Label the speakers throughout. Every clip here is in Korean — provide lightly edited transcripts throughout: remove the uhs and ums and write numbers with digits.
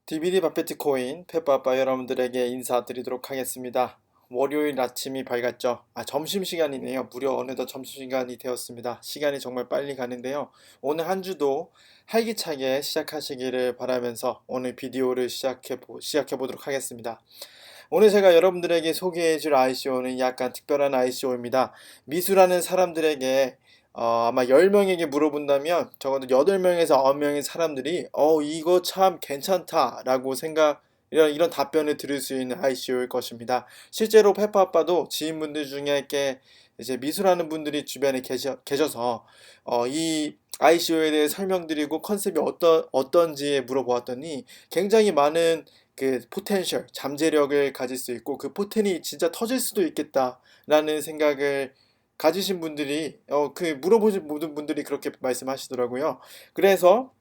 Speaker 1: DVD 바페트 코인 페빠빠 여러분들에게 인사드리도록 하겠습니다. 월요일 아침이 밝았죠. 점심시간이네요. 무려 어느덧 점심시간이 되었습니다. 시간이 정말 빨리 가는데요. 오늘 한 주도 활기차게 시작하시기를 바라면서 오늘 비디오를 시작해 보도록 하겠습니다. 오늘 제가 여러분들에게 소개해줄 ICO는 약간 특별한 ICO입니다. 미수라는 사람들에게 아마 10명에게 물어본다면 적어도 8명에서 9명의 사람들이 이거 참 괜찮다 라고 이런 답변을 들을 수 있는 ICO일 것입니다. 실제로 페퍼아빠도 지인분들 중에 이제 미수라는 분들이 주변에 계셔서 이 ICO에 대해 설명드리고 컨셉이 어떤지 물어보았더니 굉장히 많은 그 포텐셜, 잠재력을 가질 수 있고 그 포텐이 진짜 터질 수도 있겠다라는 생각을 가지신 분들이 그 물어보신 모든 분들이 그렇게 말씀하시더라고요. 그래서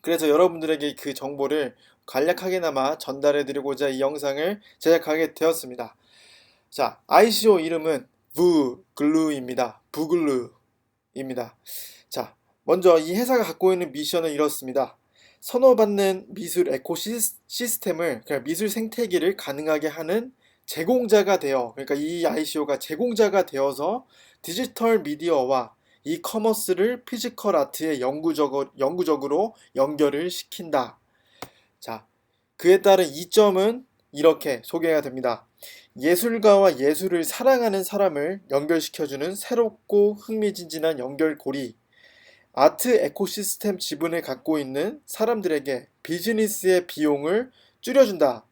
Speaker 1: 여러분들에게 그 정보를 간략하게나마 전달해 드리고자 이 영상을 제작하게 되었습니다. 자, ICO 이름은 부글루입니다. 부글루입니다. 자, 먼저 이 회사가 갖고 있는 미션은 이렇습니다. 선호받는 미술 에코시스템을, 그러니까 미술 생태계를 가능하게 하는 제공자가 그러니까 이 ICO가 제공자가 되어서 디지털 미디어와 이커머스를 피지컬 아트에 영구적으로 연결을 시킨다. 자, 그에 따른 이점은 이렇게 소개가 됩니다. 예술가와 예술을 사랑하는 사람을 연결시켜주는 새롭고 흥미진진한 연결고리. 아트 에코시스템 지분을 갖고 있는 사람들에게 비즈니스의 비용을 줄여준다.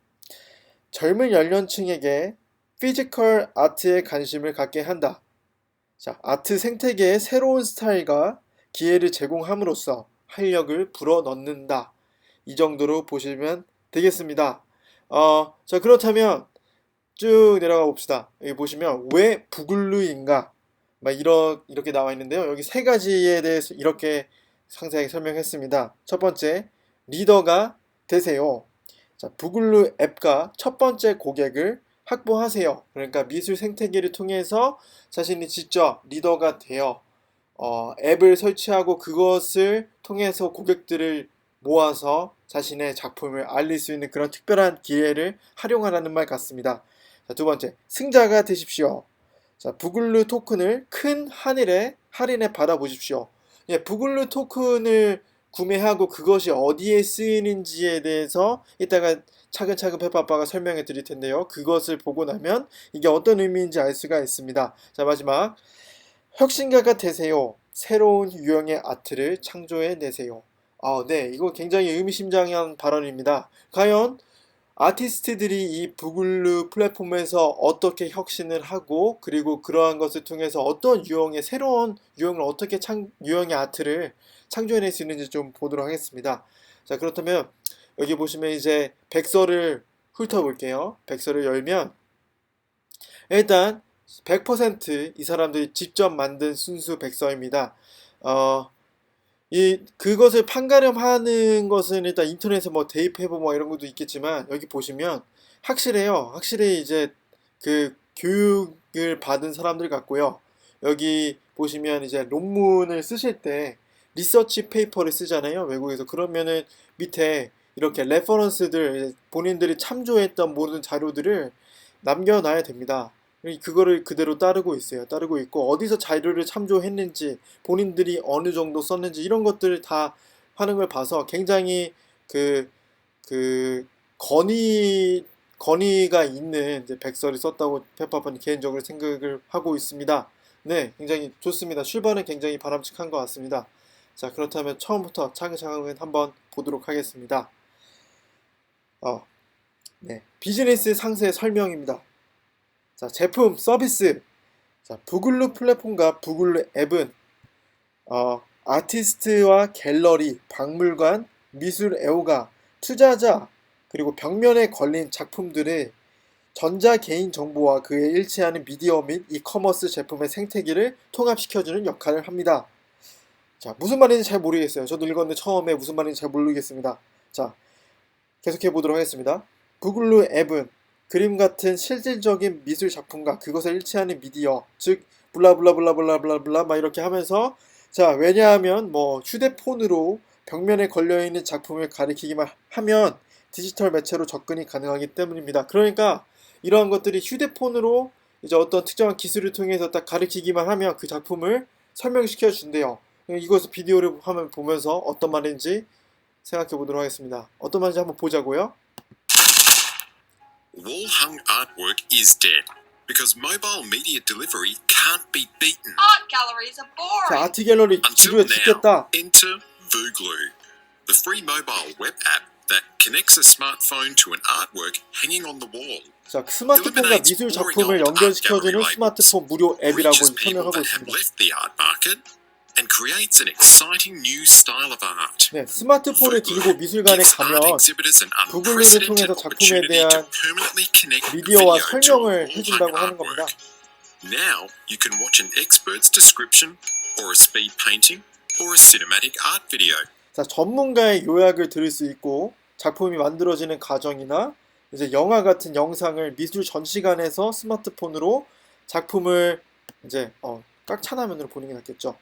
Speaker 1: 젊은 연령층에게 피지컬 아트에 관심을 갖게 한다. 자, 아트 생태계의 새로운 스타일과 기회를 제공함으로써 활력을 불어넣는다. 이 정도로 보시면 되겠습니다. 자, 그렇다면 쭉 내려가 봅시다. 여기 보시면 왜 부글루인가? 이렇게 나와 있는데요. 여기 세 가지에 대해서 이렇게 상세하게 설명했습니다. 첫 번째, 리더가 되세요. 자, 부글루 앱과 첫 번째 고객을 확보하세요. 그러니까 미술 생태계를 통해서 자신이 직접 리더가 되어 앱을 설치하고 그것을 통해서 고객들을 모아서 자신의 작품을 알릴 수 있는 그런 특별한 기회를 활용하라는 말 같습니다. 자, 두 번째, 승자가 되십시오. 자, 부글루 토큰을 큰 할인에 받아보십시오. 예, 부글루 토큰을 구매하고 그것이 어디에 쓰이는지에 대해서 이따가 차근차근 페퍼아빠가 설명해 드릴 텐데요. 그것을 보고 나면 이게 어떤 의미인지 알 수가 있습니다. 자, 마지막, 혁신가가 되세요. 새로운 유형의 아트를 창조해 내세요. 네, 이거 굉장히 의미심장한 발언입니다. 과연 아티스트들이 이 부글루 플랫폼에서 어떻게 혁신을 하고 그리고 그러한 것을 통해서 어떤 새로운 유형을 유형의 아트를 창조해낼 수 있는지 좀 보도록 하겠습니다. 자, 그렇다면 여기 보시면 이제 백서를 훑어볼게요. 백서를 열면 일단 100% 이 사람들이 직접 만든 순수 백서입니다. 그것을 판가름하는 것은 일단 인터넷에 뭐 대입해보고 뭐 이런 것도 있겠지만 여기 보시면 확실해요. 확실히 이제 그 교육을 받은 사람들 같고요. 여기 보시면 이제 논문을 쓰실 때 리서치 페이퍼를 쓰잖아요. 외국에서. 그러면은 밑에 이렇게 레퍼런스들, 본인들이 참조했던 모든 자료들을 남겨놔야 됩니다. 그거를 그대로 따르고 있어요. 따르고 있고 어디서 자료를 참조했는지 본인들이 어느 정도 썼는지 이런 것들을 다 하는 걸 봐서 굉장히 그, 그 건의가 있는 이제 백서를 썼다고 페퍼번이 개인적으로 생각을 하고 있습니다. 네, 굉장히 좋습니다. 출발은 굉장히 바람직한 것 같습니다. 자, 그렇다면 처음부터 차근차근 한번 보도록 하겠습니다. 네, 비즈니스 상세 설명입니다. 자, 제품, 서비스. 자, 부글루 플랫폼과 부글루 앱은 아티스트와 갤러리, 박물관, 미술 애호가, 투자자, 그리고 벽면에 걸린 작품들의 전자 개인 정보와 그에 일치하는 미디어 및 이커머스 제품의 생태계를 통합시켜주는 역할을 합니다. 자, 무슨 말인지 잘 모르겠어요. 저도 읽었는데 처음에 무슨 말인지 잘 모르겠습니다. 자, 계속해 보도록 하겠습니다. 구글루 앱은 그림 같은 실질적인 미술 작품과 그것을 일치하는 미디어, 즉 블라블라블라블라블라 막 이렇게 하면서 자, 왜냐하면 뭐 휴대폰으로 벽면에 걸려 있는 작품을 가리키기만 하면 디지털 매체로 접근이 가능하기 때문입니다. 그러니까 이러한 것들이 휴대폰으로 이제 어떤 특정한 기술을 통해서 딱 가리키기만 하면 그 작품을 설명시켜 준대요. 이것을 비디오를 하면 보면서 어떤 말인지 생각해 보도록 하겠습니다. 어떤 말인지 한번 보자고요.
Speaker 2: Wall-hung artwork is dead because mobile media delivery can't be beaten.
Speaker 3: Art galleries are
Speaker 1: 자,
Speaker 3: boring.
Speaker 1: 아트 갤러리
Speaker 2: Until
Speaker 1: 지루해
Speaker 2: now,
Speaker 1: 죽겠다.
Speaker 2: enter Vugloo, the free mobile web app that connects a smartphone to an artwork hanging on the wall.
Speaker 1: 자, 스마트폰과 미술 작품을 연결시켜주는 스마트폰 무료 앱이라고
Speaker 2: Reaches people
Speaker 1: 설명하고
Speaker 2: that have
Speaker 1: 있습니다.
Speaker 2: left the art market and creates an exciting new style of art.
Speaker 1: 네, 스마트폰을 들고 미술관에
Speaker 2: Gives art
Speaker 1: 가면
Speaker 2: exhibitors an
Speaker 1: 구글을 통해서
Speaker 2: unprecedented
Speaker 1: 작품에
Speaker 2: opportunity to
Speaker 1: 대한
Speaker 2: permanently connect
Speaker 1: 미디어와
Speaker 2: video to
Speaker 1: 설명을
Speaker 2: wall-hung
Speaker 1: 해준다고 하는 겁니다.
Speaker 2: artwork. Now you can watch an expert's description, or a speed painting, or a cinematic art video.
Speaker 1: 자, 전문가의 요약을 들을 수 있고 작품이 만들어지는 과정이나 이제 영화 같은 영상을 미술 전시관에서 스마트폰으로 작품을 이제 꽉 찬 화면으로 보는 게 낫겠죠.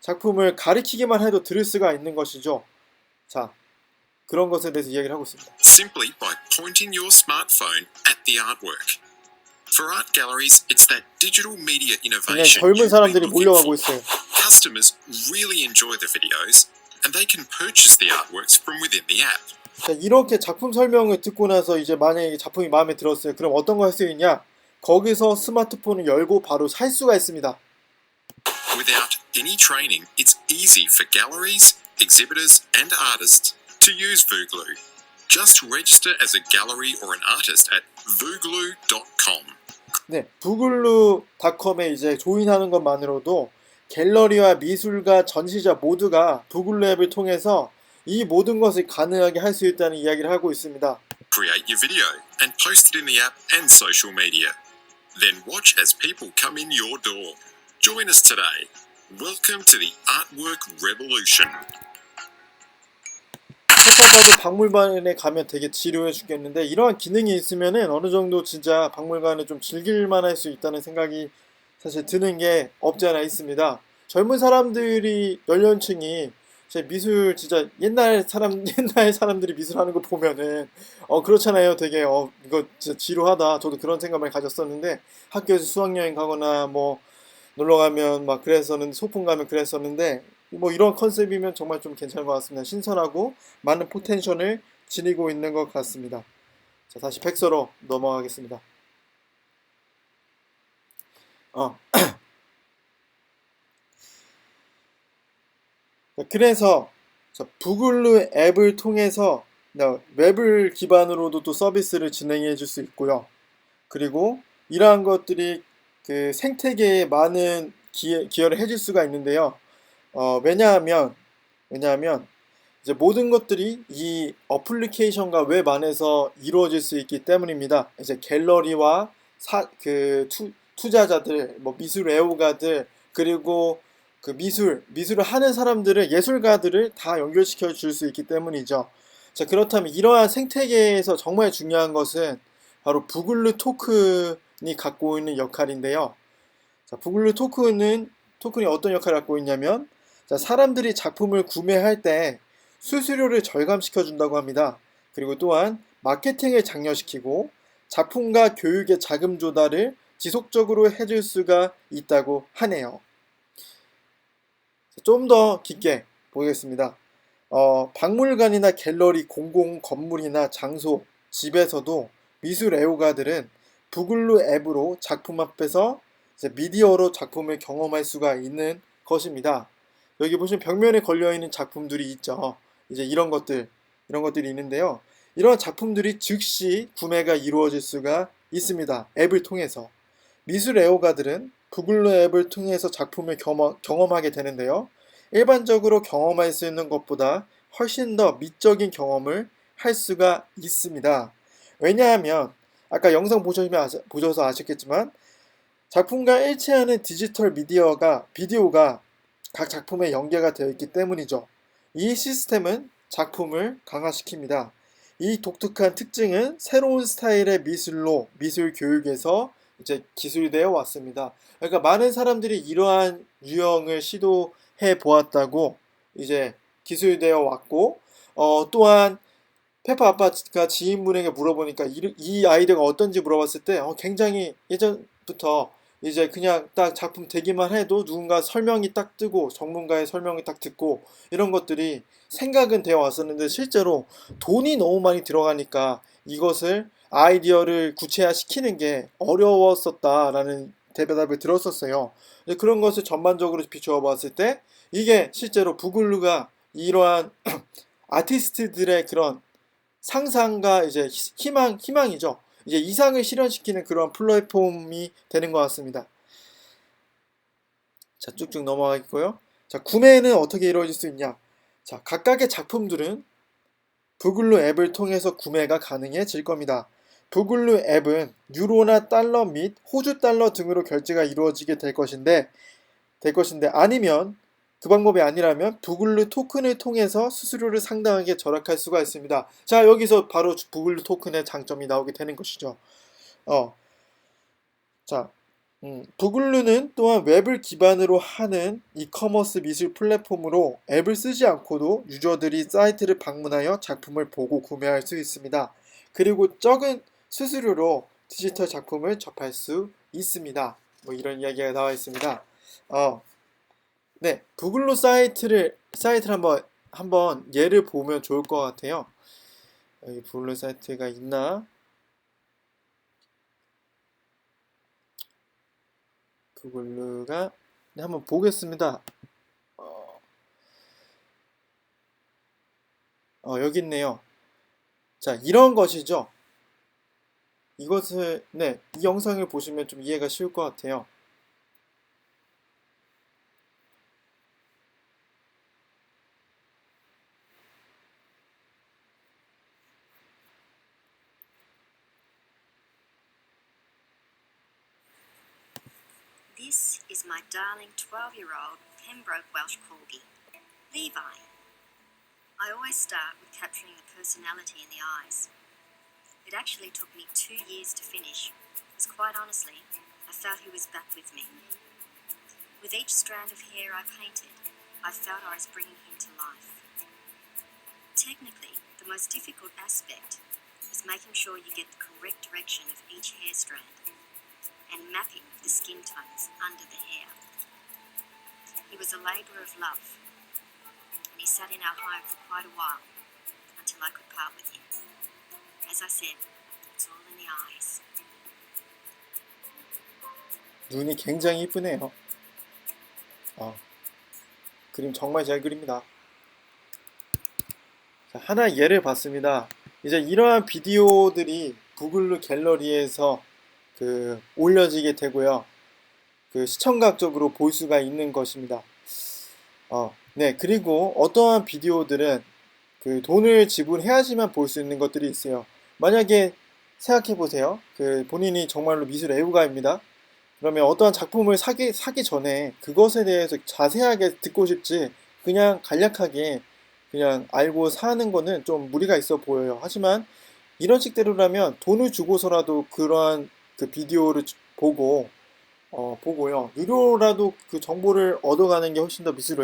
Speaker 1: 작품을 가리키기만 해도 들을 수가 있는 것이죠. 자, 그런 것에 대해서 이야기를 하고 있습니다.
Speaker 2: Simply by pointing your smartphone at the artwork. For art galleries, it's that digital media
Speaker 1: 그냥
Speaker 2: innovation
Speaker 1: 젊은
Speaker 2: you've been
Speaker 1: 사람들이
Speaker 2: looking
Speaker 1: 몰려가고
Speaker 2: for.
Speaker 1: 있어요.
Speaker 2: Customers really enjoy the videos, and they can purchase the artworks from within the app.
Speaker 1: 자, 이렇게 작품 설명을 듣고 나서 이제 만약에 작품이 마음에 들었어요. 그럼 어떤 거 할 수 있냐? 거기서 스마트폰을 열고 바로 살 수가 있습니다.
Speaker 2: Without any training, it's easy for galleries, exhibitors, and artists to use Vugloo. Just register as a gallery or an artist at vugloo.com.
Speaker 1: 네, 부글루닷컴에 이제 조인하는 것만으로도 갤러리와 미술가, 전시자 모두가 부글루 앱을 통해서 이 모든 것을 가능하게 할 수 있다는 이야기를 하고 있습니다.
Speaker 2: Create your video and post it in the app and social media. Then watch as people come in your door. Join us today. Welcome to the Artwork Revolution.
Speaker 1: 첫번째로 박물관에 가면 되게 지루해 죽겠는데 이러한 기능이 있으면은 어느 정도 진짜 박물관을 좀 즐길만 할 수 있다는 생각이 사실 드는 게 없지 않아 있습니다. 젊은 사람들이 연령층이 제 미술 진짜 옛날 사람들이 미술하는 거 보면은 그렇잖아요. 되게 이거 진짜 지루하다. 저도 그런 생각을 가졌었는데 학교에서 수학여행 가거나 뭐 놀러 가면 막 그랬었는데 소풍 가면 그랬었는데 뭐 이런 컨셉이면 정말 좀 괜찮을 것 같습니다. 신선하고 많은 포텐셜을 지니고 있는 것 같습니다. 자, 다시 백서로 넘어가겠습니다. 그래서 부글루 앱을 통해서 웹을 기반으로도 또 서비스를 진행해 줄 수 있고요. 그리고 이러한 것들이 그 생태계에 많은 기여를 해줄 수가 있는데요. 왜냐하면 이제 모든 것들이 이 어플리케이션과 웹 안에서 이루어질 수 있기 때문입니다. 이제 갤러리와 투자자들, 뭐 미술 애호가들, 그리고 그 미술을 하는 사람들을, 예술가들을 다 연결시켜 줄 수 있기 때문이죠. 자, 그렇다면 이러한 생태계에서 정말 중요한 것은 바로 부글루 토큰이 갖고 있는 역할인데요. 자, 부글루 토큰이 어떤 역할을 갖고 있냐면, 자, 사람들이 작품을 구매할 때 수수료를 절감시켜 준다고 합니다. 그리고 또한 마케팅을 장려시키고 작품과 교육의 자금 조달을 지속적으로 해줄 수가 있다고 하네요. 좀 더 깊게 보겠습니다. 박물관이나 갤러리, 공공 건물이나 장소, 집에서도 미술 애호가들은 부글루 앱으로 작품 앞에서 이제 미디어로 작품을 경험할 수가 있는 것입니다. 여기 보시면 벽면에 걸려있는 작품들이 있죠. 이제 이런 것들이 있는데요. 이런 작품들이 즉시 구매가 이루어질 수가 있습니다. 앱을 통해서. 미술 애호가들은 부글루 앱을 통해서 작품을 경험하게 되는데요. 일반적으로 경험할 수 있는 것보다 훨씬 더 미적인 경험을 할 수가 있습니다. 왜냐하면 아까 영상 보셔서 아셨겠지만 작품과 일치하는 디지털 비디오가 각 작품에 연계가 되어 있기 때문이죠. 이 시스템은 작품을 강화시킵니다. 이 독특한 특징은 새로운 스타일의 미술 교육에서 이제 기술되어 왔습니다. 그러니까 많은 사람들이 이러한 유형을 시도해 보았다고 이제 기술되어 왔고, 또한 페퍼 아빠가 지인분에게 물어보니까 이 아이디어가 어떤지 물어봤을 때 굉장히 예전부터 이제 그냥 딱 작품 되기만 해도 누군가 설명이 딱 뜨고 전문가의 설명이 딱 듣고 이런 것들이 생각은 되어 왔었는데 실제로 돈이 너무 많이 들어가니까 이것을 아이디어를 구체화시키는 게 어려웠었다라는 대답을 들었었어요. 근데 그런 것을 전반적으로 비추어 봤을 때 이게 실제로 부글루가 이러한 아티스트들의 그런 상상과 이제 희망이죠. 이제 이상을 실현시키는 그런 플랫폼이 되는 것 같습니다. 자, 쭉쭉 넘어가겠고요. 자, 구매는 어떻게 이루어질 수 있냐? 자, 각각의 작품들은 부글루 앱을 통해서 구매가 가능해질 겁니다. 부글루 앱은 유로나 달러 및 호주 달러 등으로 결제가 이루어지게 될 것인데 아니면 그 방법이 아니라면 부글루 토큰을 통해서 수수료를 상당하게 절약할 수가 있습니다. 자, 여기서 바로 부글루 토큰의 장점이 나오게 되는 것이죠. 어, 자, 부글루는 또한 웹을 기반으로 하는 이커머스 미술 플랫폼으로 앱을 쓰지 않고도 유저들이 사이트를 방문하여 작품을 보고 구매할 수 있습니다. 그리고 적은 수수료로 디지털 작품을 접할 수 있습니다. 뭐 이런 이야기가 나와 있습니다. 어, 네, 구글로 사이트를 한번 예를 보면 좋을 것 같아요. 여기 구글로 사이트가 있나? 구글루가 네, 한번 보겠습니다. 어, 여기 있네요. 자, 이런 것이죠. 네, 이 영상을 보시면 좀 이해가 쉬울 것 같아요.
Speaker 3: This is my darling 12-year-old Pembroke Welsh Corgi, Levi. I always start with capturing the personality in the eyes. It actually took me 2 years to finish, because quite honestly, I felt he was back with me. With each strand of hair I painted, I felt I was bringing him to life. Technically, the most difficult aspect is making sure you get the correct direction of each hair strand and mapping the skin tones under the hair. He was a labour of love, and he sat in our home for quite a while until I could part with him. As I said, it's all in the eyes.
Speaker 1: 눈이 굉장히 이쁘네요. 그림 정말 잘 그립니다. 자, 하나 예를 봤습니다. 이제 이러한 비디오들이 구글루 갤러리에서 올려지게 되고요. 시청각적으로 볼 수가 있는 것입니다. 네, 그리고 어떠한 비디오들은 돈을 지불해야지만 볼 수 있는 것들이 있어요. 만약에 생각해 보세요. 본인이 정말로 미술 애호가입니다. 그러면 어떠한 작품을 사기 전에 그것에 대해서 자세하게 듣고 싶지, 그냥 간략하게 그냥 알고 사는 거는 좀 무리가 있어 보여요. 하지만 이런 식대로라면 돈을 주고서라도 그러한 비디오를 보고요. 유료라도 그 정보를 얻어가는 게 훨씬 더 미술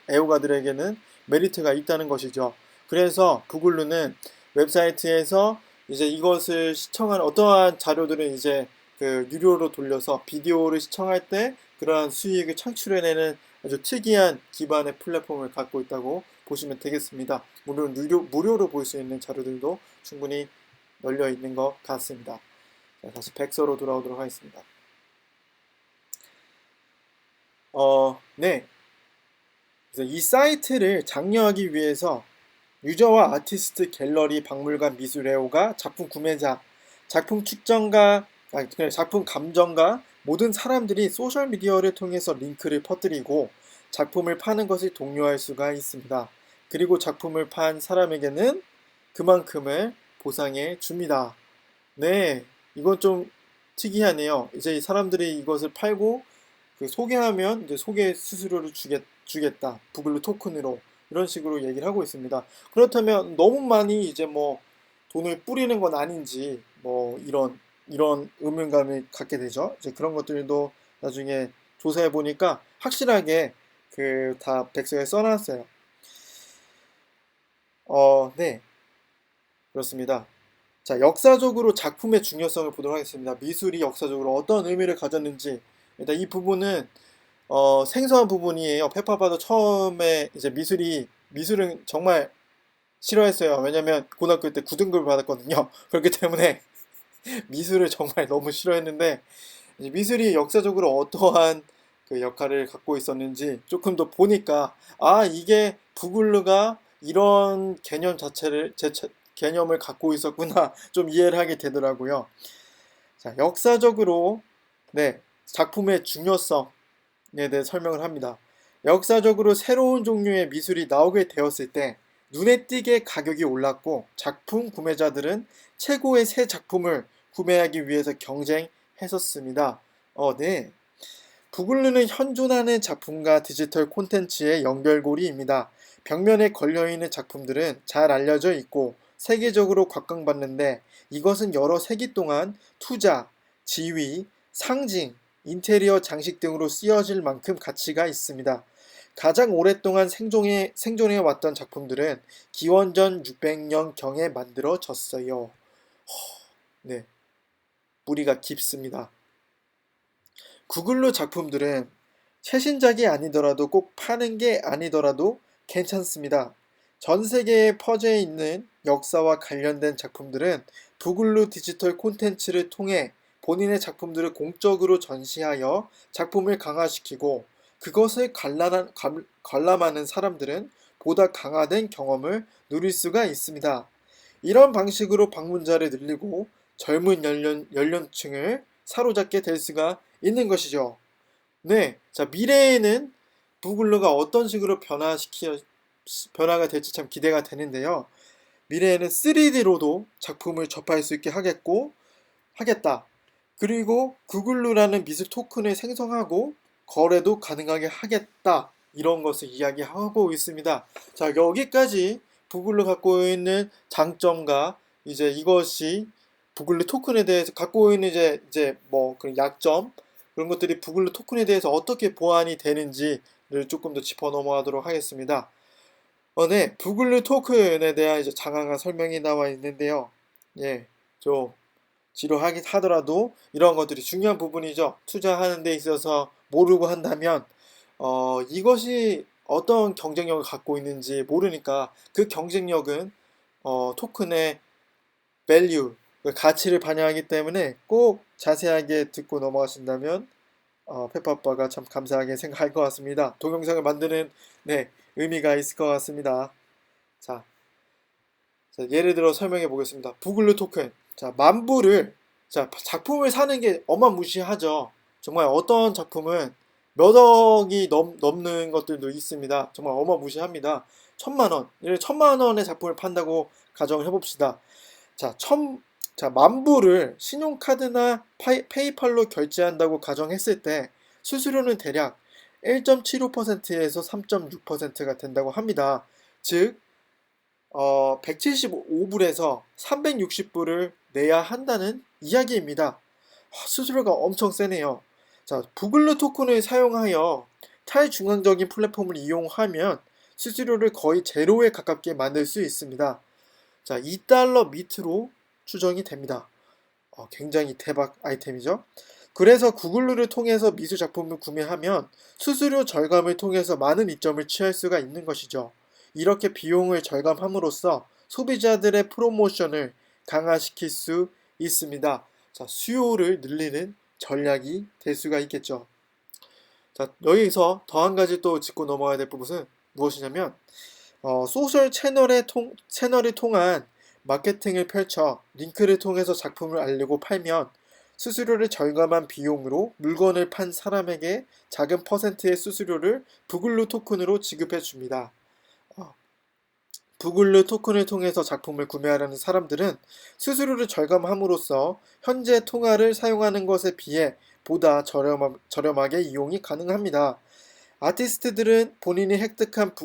Speaker 1: 애호가들에게는 메리트가 있다는 것이죠. 그래서 구글루는 웹사이트에서 이제 이것을 시청한 어떠한 자료들은 이제 유료로 돌려서 비디오를 시청할 때 그러한 수익을 창출해내는 아주 특이한 기반의 플랫폼을 갖고 있다고 보시면 되겠습니다. 물론 무료로 볼 수 있는 자료들도 충분히 널려 있는 것 같습니다. 자, 다시 백서로 돌아오도록 하겠습니다. 네. 그래서 이 사이트를 장려하기 위해서 유저와 아티스트, 갤러리, 박물관, 미술애호가, 작품 구매자, 작품 측정가, 작품 감정가 모든 사람들이 소셜미디어를 통해서 링크를 퍼뜨리고 작품을 파는 것을 독려할 수가 있습니다. 그리고 작품을 판 사람에게는 그만큼을 보상해 줍니다. 네, 이건 좀 특이하네요. 이제 이 사람들이 이것을 팔고 소개하면 이제 소개 수수료를 주겠다. 구글로 토큰으로. 이런 식으로 얘기를 하고 있습니다. 그렇다면 너무 많이 이제 뭐 돈을 뿌리는 건 아닌지 뭐 이런 의문감을 갖게 되죠. 이제 그런 것들도 나중에 조사해 보니까 확실하게 다 백서에 써놨어요. 네. 그렇습니다. 자, 역사적으로 작품의 중요성을 보도록 하겠습니다. 미술이 역사적으로 어떤 의미를 가졌는지. 일단 이 부분은 생소한 부분이에요. 페퍼바도 처음에 이제 미술은 정말 싫어했어요. 왜냐면 고등학교 때 9등급을 받았거든요. 그렇기 때문에 미술을 정말 너무 싫어했는데 이제 미술이 역사적으로 어떠한 그 역할을 갖고 있었는지 조금 더 보니까 이게 부글루가 이런 개념을 갖고 있었구나 좀 이해를 하게 되더라고요. 자, 역사적으로 네, 작품의 중요성에 대해 설명을 합니다. 역사적으로 새로운 종류의 미술이 나오게 되었을 때 눈에 띄게 가격이 올랐고 작품 구매자들은 최고의 새 작품을 구매하기 위해서 경쟁했었습니다. 네. 부글루는 현존하는 작품과 디지털 콘텐츠의 연결고리입니다. 벽면에 걸려있는 작품들은 잘 알려져 있고 세계적으로 각광받는데 이것은 여러 세기 동안 투자, 지위, 상징, 인테리어 장식 등으로 쓰여질 만큼 가치가 있습니다. 가장 오랫동안 생존해 왔던 작품들은 기원전 600년경에 만들어졌어요. 네, 뿌리가 깊습니다. 구글로 작품들은 최신작이 아니더라도 꼭 파는 게 아니더라도 괜찮습니다. 전 세계에 퍼져 있는 역사와 관련된 작품들은 구글로 디지털 콘텐츠를 통해 본인의 작품들을 공적으로 전시하여 작품을 강화시키고 그것을 관람하는 사람들은 보다 강화된 경험을 누릴 수가 있습니다. 이런 방식으로 방문자를 늘리고 젊은 연령층을 사로잡게 될 수가 있는 것이죠. 네, 자 미래에는 구글로가 어떤 식으로 변화가 될지 참 기대가 되는데요. 미래에는 3D로도 작품을 접할 수 있게 하겠다. 그리고 구글루라는 미술 토큰을 생성하고 거래도 가능하게 하겠다. 이런 것을 이야기하고 있습니다. 자, 여기까지 구글루 갖고 있는 장점과 이제 이것이 구글루 토큰에 대해서 갖고 있는 이제 뭐 그런 약점 그런 것들이 구글루 토큰에 대해서 어떻게 보완이 되는지를 조금 더 짚어 넘어가도록 하겠습니다. 네, 구글루 토큰에 대한 이제 장황한 설명이 나와 있는데요. 예, 좀 지루하긴 하더라도 이런 것들이 중요한 부분이죠. 투자하는 데 있어서 모르고 한다면 이것이 어떤 경쟁력을 갖고 있는지 모르니까 그 경쟁력은 토큰의 value, 그 가치를 반영하기 때문에 꼭 자세하게 듣고 넘어가신다면 페퍼아빠가 참 감사하게 생각할 것 같습니다. 동영상을 만드는 네, 의미가 있을 것 같습니다. 자, 예를 들어 설명해 보겠습니다. 구글루 토큰. 자, 작품을 사는 게 어마무시하죠. 정말 어떤 작품은 몇 억이 넘는 것들도 있습니다. 정말 어마무시합니다. 1,000만 원. 1,000만 원의 작품을 판다고 가정을 해봅시다. 자, 10,000부를 신용카드나 페이팔로 결제한다고 가정했을 때 수수료는 대략 1.75%에서 3.6%가 된다고 합니다. 즉, 175불에서 360불을 내야 한다는 이야기입니다. 수수료가 엄청 세네요. 자, 구글루 토큰을 사용하여 탈중앙적인 플랫폼을 이용하면 수수료를 거의 제로에 가깝게 만들 수 있습니다. 자, 2달러 밑으로 추정이 됩니다. 굉장히 대박 아이템이죠. 그래서 구글루를 통해서 미술 작품을 구매하면 수수료 절감을 통해서 많은 이점을 취할 수가 있는 것이죠. 이렇게 비용을 절감함으로써 소비자들의 프로모션을 강화시킬 수 있습니다. 자, 수요를 늘리는 전략이 될 수가 있겠죠. 자, 여기서 더 한 가지 또 짚고 넘어가야 될 부분은 무엇이냐면 소셜 채널을 통한 마케팅을 펼쳐 링크를 통해서 작품을 알리고 팔면 수수료를 절감한 비용으로 물건을 판 사람에게 작은 퍼센트의 수수료를 구글루 토큰으로 지급해 줍니다. 구글루 토큰을 통해서 작품을 구매하려는 사람들은 수수료를 절감함으로써 현재 통화를 사용하는 것에 비해 보다 저렴하게 이용이 가능합니다. 아티스트들은 본인이 획득한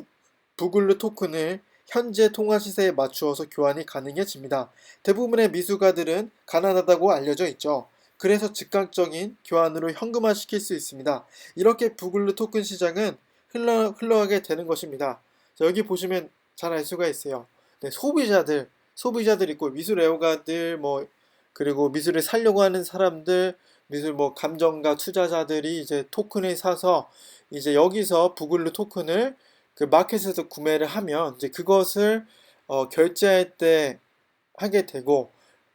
Speaker 1: 구글루 토큰을 현재 통화 시세에 맞추어서 교환이 가능해집니다. 대부분의 미술가들은 가난하다고 알려져 있죠. 그래서 즉각적인 교환으로 현금화시킬 수 있습니다. 이렇게 구글루 토큰 시장은 흘러가게 되는 것입니다. 자, 여기 보시면 잘 알 수가 있어요. 네, 소비자들, 소비자들이 있고 미술 애호가들 뭐 그리고 미술을 살려고 하는 사람들 미술 뭐 감정가 투자자들이 이제 토큰을 사서 이제 여기서 부글루 토큰을 그 마켓에서 구매를 하면 이제 그것을 결제할 때 하게 되고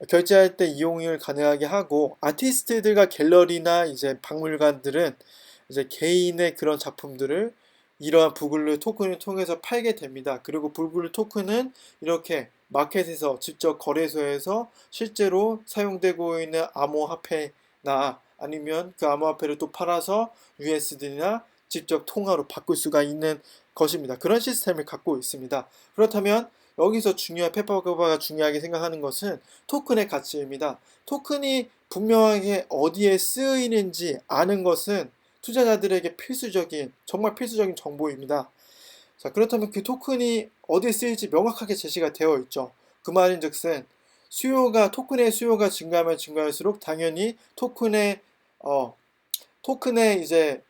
Speaker 1: 결제할 때 이용을 가능하게 하고 아티스트들과 갤러리나 이제 박물관들은 이제 개인의 그런 작품들을 이러한 부글루 토큰을 통해서 팔게 됩니다. 그리고 부글루 토큰은 이렇게 마켓에서 직접 거래소에서 실제로 사용되고 있는 암호화폐나 아니면 그 암호화폐를 또 팔아서 USD나 직접 통화로 바꿀 수가 있는 것입니다. 그런 시스템을 갖고 있습니다. 그렇다면 여기서 페퍼버가 중요하게 생각하는 것은 토큰의 가치입니다. 토큰이 분명하게 어디에 쓰이는지 아는 것은 투자자들에게 정말 필수적인 정보입니다. 자, 그렇다면 그 토큰이 어디에 쓰일지 명확하게 제시가 되어 있죠. 그 말인즉슨 토큰의 수요가 증가하면 증가할수록 당연히 토큰의 이제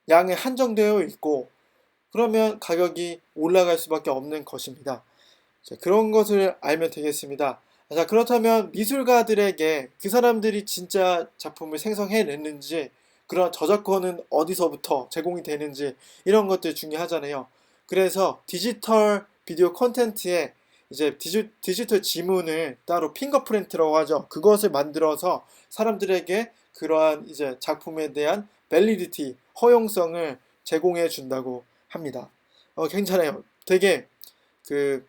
Speaker 1: 양이 한정되어 있고 그러면 가격이 올라갈 수밖에 없는 것입니다. 자, 그런 것을 알면 되겠습니다. 자, 그렇다면 미술가들에게 그 사람들이 진짜 작품을 생성해냈는지 그런 저작권은 어디서부터 제공이 되는지 이런 것들 중요하잖아요. 그래서 디지털 비디오 콘텐츠에 이제 디지털 지문을 따로 핑거프린트라고 하죠. 그것을 만들어서 사람들에게 그러한 이제 작품에 대한 밸리디티, 허용성을 제공해 준다고 합니다. 괜찮아요. 되게 그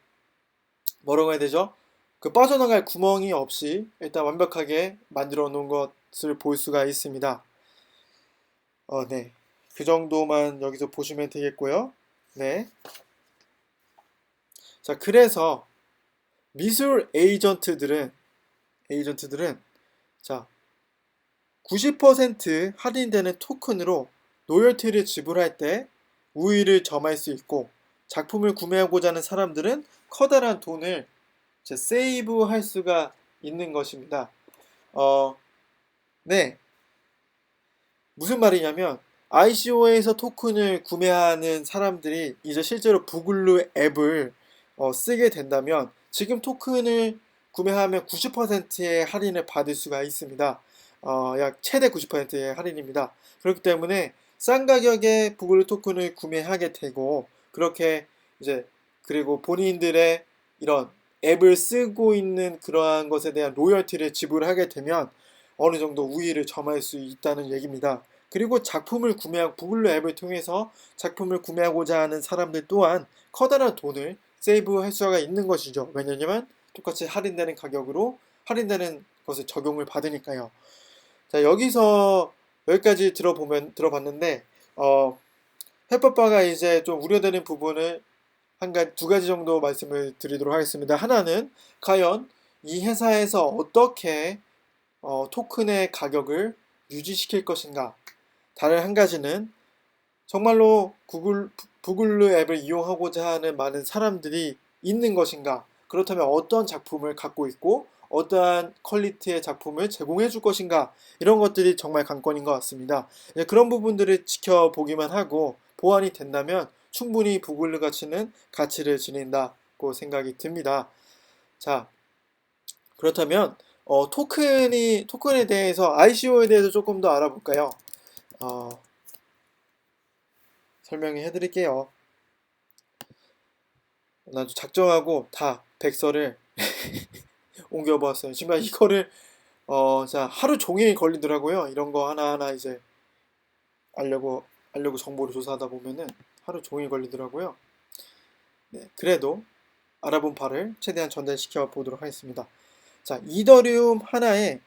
Speaker 1: 뭐라고 해야 되죠? 그 빠져나갈 구멍이 없이 일단 완벽하게 만들어 놓은 것을 볼 수가 있습니다. 네. 그 정도만 여기서 보시면 되겠고요. 네. 자, 그래서 미술 에이전트들은 자, 90% 할인되는 토큰으로 로열티를 지불할 때 우위를 점할 수 있고 작품을 구매하고자 하는 사람들은 커다란 돈을 세이브할 수가 있는 것입니다. 네. 무슨 말이냐면 ICO에서 토큰을 구매하는 사람들이 이제 실제로 부글루 앱을 쓰게 된다면 지금 토큰을 구매하면 90%의 할인을 받을 수가 있습니다. 약 최대 90%의 할인입니다. 그렇기 때문에 싼 가격에 부글루 토큰을 구매하게 되고 그렇게 이제 그리고 본인들의 이런 앱을 쓰고 있는 그러한 것에 대한 로열티를 지불하게 되면 어느 정도 우위를 점할 수 있다는 얘기입니다. 그리고 부글루 앱을 통해서 작품을 구매하고자 하는 사람들 또한 커다란 돈을 세이브할 수가 있는 것이죠. 왜냐하면 똑같이 할인되는 가격으로 할인되는 것을 적용을 받으니까요. 자, 여기까지 들어봤는데, 페퍼바가 이제 좀 우려되는 부분을 두 가지 정도 말씀을 드리도록 하겠습니다. 하나는 과연 이 회사에서 어떻게 토큰의 가격을 유지시킬 것인가. 다른 한 가지는 정말로 부글루 앱을 이용하고자 하는 많은 사람들이 있는 것인가. 그렇다면 어떤 작품을 갖고 있고 어떠한 퀄리티의 작품을 제공해 줄 것인가. 이런 것들이 정말 관건인 것 같습니다. 그런 부분들을 지켜보기만 하고 보완이 된다면 충분히 부글루 가치는 가치를 지닌다고 생각이 듭니다. 자, 그렇다면 토큰에 대해서 ICO에 대해서 조금 더 알아볼까요? 설명해 드릴게요. 나도 작정하고 다 백서를 옮겨보았어요. 지금 이거를 자, 하루 종일 걸리더라고요. 이런 거 하나하나 이제 알려고 정보를 조사하다 보면은 하루 종일 걸리더라고요. 네, 그래도 알아본 바를 최대한 전달시켜 보도록 하겠습니다. 자, 이더리움 하나에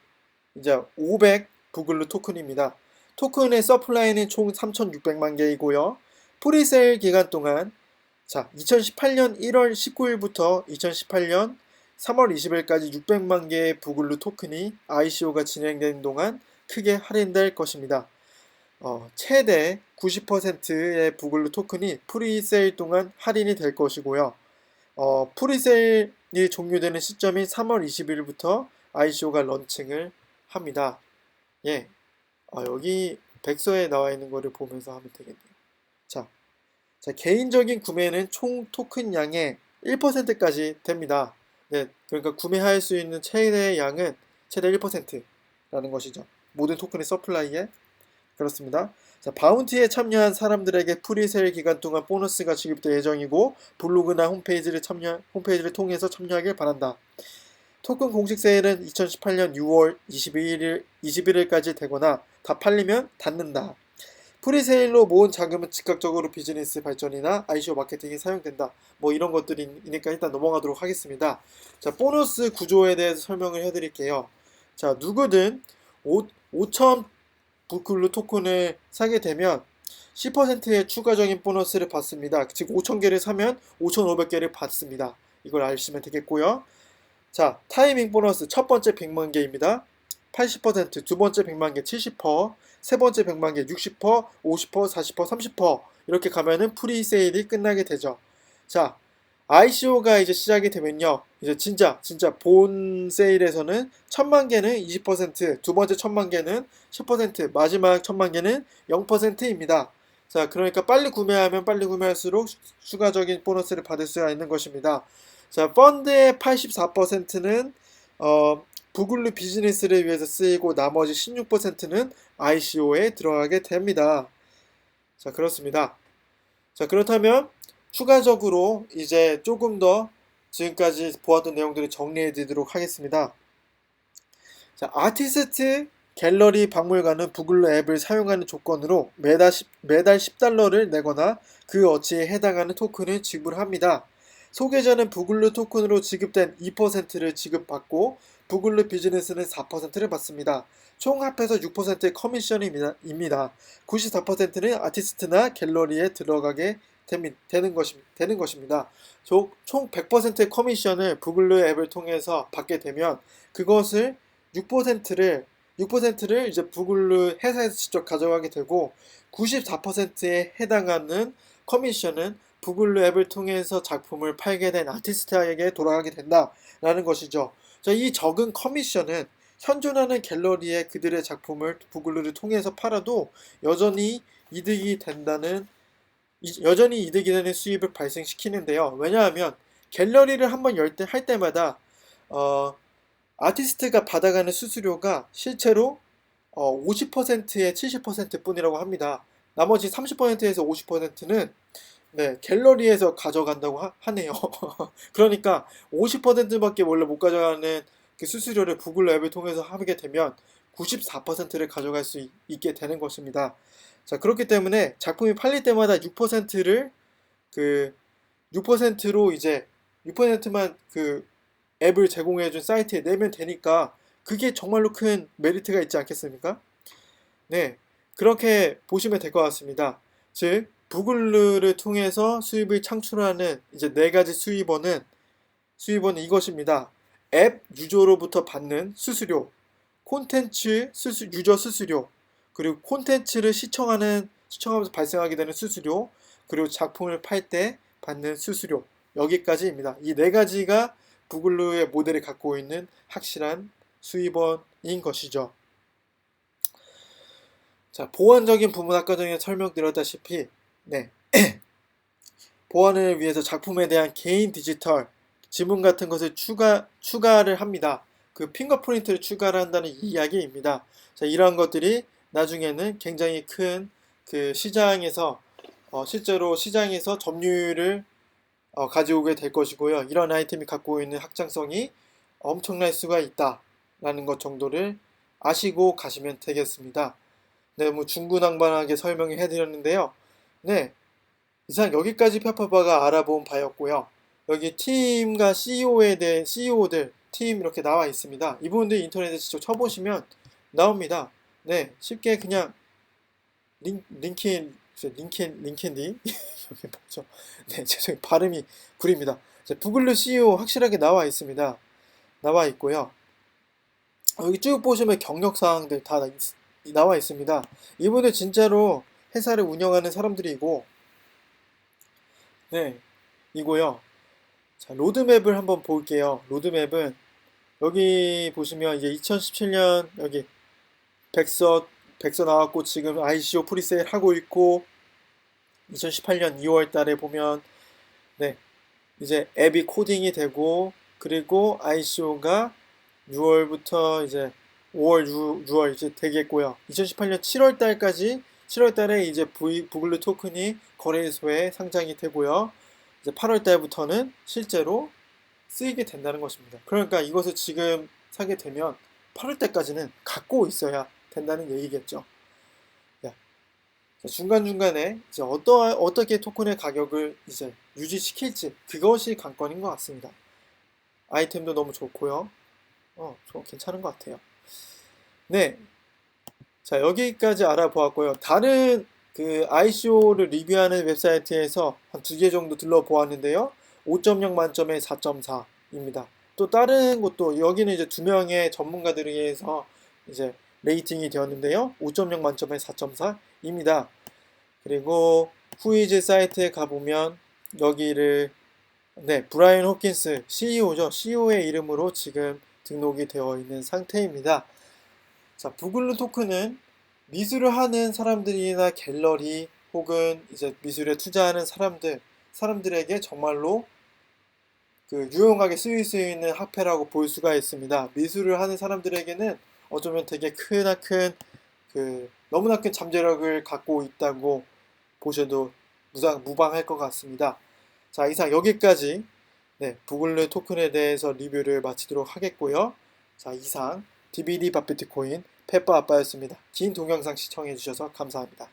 Speaker 1: 이제 500 부글루 토큰입니다. 토큰의 서플라이는 총 3,600만 개이고요. 프리세일 기간 동안 자, 2018년 1월 19일부터 2018년 3월 20일까지 600만 개의 부글루 토큰이 ICO가 진행되는 동안 크게 할인될 것입니다. 최대 90%의 부글루 토큰이 프리세일 동안 할인이 될 것이고요. 프리세일이 종료되는 시점인 3월 20일부터 ICO가 런칭을 합니다. 예, 여기 백서에 나와 있는 거를 보면서 하면 되겠네요. 자, 개인적인 구매는 총 토큰 양의 1%까지 됩니다. 네, 그러니까 구매할 수 있는 최대 양은 최대 1%라는 것이죠. 모든 토큰의 서플라이에. 그렇습니다. 자, 바운티에 참여한 사람들에게 프리세일 기간 동안 보너스가 지급될 예정이고 블로그나 홈페이지를 통해서 참여하길 바란다. 토큰 공식 세일은 2018년 6월 21일까지 되거나 다 팔리면 닫는다. 프리세일로 모은 자금은 즉각적으로 비즈니스 발전이나 ICO 마케팅에 사용된다. 뭐 이런 것들이니까 일단 넘어가도록 하겠습니다. 자, 보너스 구조에 대해서 설명을 해드릴게요. 자, 누구든 5천 부클루 토큰을 사게 되면 10%의 추가적인 보너스를 받습니다. 즉 5,000개를 사면 5,500개를 받습니다. 이걸 아시면 되겠고요. 자, 타이밍 보너스 첫 번째 100만 개입니다. 80%, 두 번째 100만 개 70%, 세 번째 100만 개 60%, 50%, 40%, 30% 이렇게 가면은 프리세일이 끝나게 되죠. 자, ICO가 이제 시작이 되면요. 이제 진짜 본 세일에서는 1000만 개는 20%, 두 번째 1000만 개는 10%, 마지막 1000만 개는 0%입니다. 자, 그러니까 빨리 구매하면 빨리 구매할수록 추가적인 보너스를 받을 수가 있는 것입니다. 자, 펀드의 84%는 부글루 비즈니스를 위해서 쓰이고 나머지 16%는 ICO에 들어가게 됩니다. 자, 그렇습니다. 자, 그렇다면 추가적으로 이제 조금 더 지금까지 보았던 내용들을 정리해 드리도록 하겠습니다. 자, 아티스트 갤러리 박물관은 부글루 앱을 사용하는 조건으로 매달 10달러를 내거나 그 어치에 해당하는 토큰을 지불합니다. 소개자는 부글루 토큰으로 지급된 2%를 지급받고 부글루 비즈니스는 4%를 받습니다. 총 합해서 6%의 커미션입니다. 94%는 아티스트나 갤러리에 들어가게 되는 것입니다. 총 100%의 커미션을 부글루 앱을 통해서 받게 되면 그것을 6%를 이제 부글루 회사에서 직접 가져가게 되고 94%에 해당하는 커미션은 부글루 앱을 통해서 작품을 팔게 된 아티스트에게 돌아가게 된다라는 것이죠. 자, 이 적은 커미션은 현존하는 갤러리에 그들의 작품을 부글루를 통해서 팔아도 여전히 이득이 되는 수입을 발생시키는데요. 왜냐하면 갤러리를 한번 할 때마다 아티스트가 받아가는 수수료가 실제로 50%에 70% 뿐이라고 합니다. 나머지 30%에서 50%는 네, 갤러리에서 가져간다고 하네요. 그러니까 50%밖에 원래 못 가져가는 그 수수료를 구글 앱을 통해서 하게 되면 94%를 가져갈 수 있게 되는 것입니다. 자, 그렇기 때문에 작품이 팔릴 때마다 6%를 6%로 이제 6%만 그 앱을 제공해준 사이트에 내면 되니까 그게 정말로 큰 메리트가 있지 않겠습니까? 네, 그렇게 보시면 될 것 같습니다. 즉, 부글루를 통해서 수입을 창출하는 이제 네 가지 수입원은 이것입니다. 앱 유저로부터 받는 수수료, 유저 수수료, 그리고 콘텐츠를 시청하면서 발생하게 되는 수수료, 그리고 작품을 팔 때 받는 수수료, 여기까지입니다. 이 네 가지가 부글루의 모델이 갖고 있는 확실한 수입원인 것이죠. 자, 보안적인 부분 아까 전에 설명드렸다시피 네. 보안을 위해서 작품에 대한 개인 디지털 지문 같은 것을 추가를 합니다. 그 핑거프린트를 추가를 한다는 이야기입니다. 자, 이러한 것들이 나중에는 굉장히 큰 그 시장에서 실제로 시장에서 점유율을 가져오게 될 것이고요. 이런 아이템이 갖고 있는 확장성이 엄청날 수가 있다라는 것 정도를 아시고 가시면 되겠습니다. 네, 뭐 중구난방하게 설명을 해드렸는데요. 네, 이상 여기까지 페퍼바가 알아본 바였고요. 여기 팀과 CEO들 팀 이렇게 나와 있습니다. 이분들 인터넷에 직접 쳐보시면 나옵니다. 네, 쉽게 그냥 링켄디 여기 뭐죠? 네, 죄송해요. 발음이 구립니다. 부글루 CEO 확실하게 나와 있습니다. 나와 있고요. 여기 쭉 보시면 경력 사항들 다 나와 있습니다. 이분들 진짜로 회사를 운영하는 사람들이고, 네, 이고요. 자, 로드맵을 한번 볼게요. 로드맵은 여기 보시면 이제 2017년 여기 백서 나왔고 지금 ICO 프리세일 하고 있고 2018년 2월 달에 보면 네, 이제 앱이 코딩이 되고 그리고 ICO가 6월부터 이제 5월, 6월 이제 되겠고요. 2018년 7월 달까지 7월 달에 이제 부글루 토큰이 거래소에 상장이 되고요. 이제 8월 달부터는 실제로 쓰이게 된다는 것입니다. 그러니까 이것을 지금 사게 되면 8월 달까지는 갖고 있어야 된다는 얘기겠죠. 중간중간에 이제 어떻게 토큰의 가격을 이제 유지시킬지 그것이 관건인 것 같습니다. 아이템도 너무 좋고요. 괜찮은 것 같아요. 네. 자, 여기까지 알아보았고요. 다른 그 ICO를 리뷰하는 웨브사이트에서 한 2개 정도 둘러보았는데요. 5.0 만점에 4.4입니다. 또 다른 곳도 여기는 이제 2명의 전문가들에 의해서 이제 레이팅이 되었는데요. 5.0 만점에 4.4입니다. 그리고 후이즈 사이트에 가보면 여기를 브라이언 호킨스 CEO죠. CEO의 이름으로 지금 등록이 되어 있는 상태입니다. 자, 부글루 토큰은 미술을 하는 사람들이나 갤러리 혹은 이제 미술에 투자하는 사람들에게 정말로 그 유용하게 쓰일 수 있는 화폐라고 볼 수가 있습니다. 미술을 하는 사람들에게는 어쩌면 되게 크나큰 너무나 큰 잠재력을 갖고 있다고 보셔도 무방할 것 같습니다. 자, 이상 여기까지 부글루 토큰에 대해서 리뷰를 마치도록 하겠고요. 자, 이상 DVD 바비트코인 페퍼 아빠였습니다. 긴 동영상 시청해주셔서 감사합니다.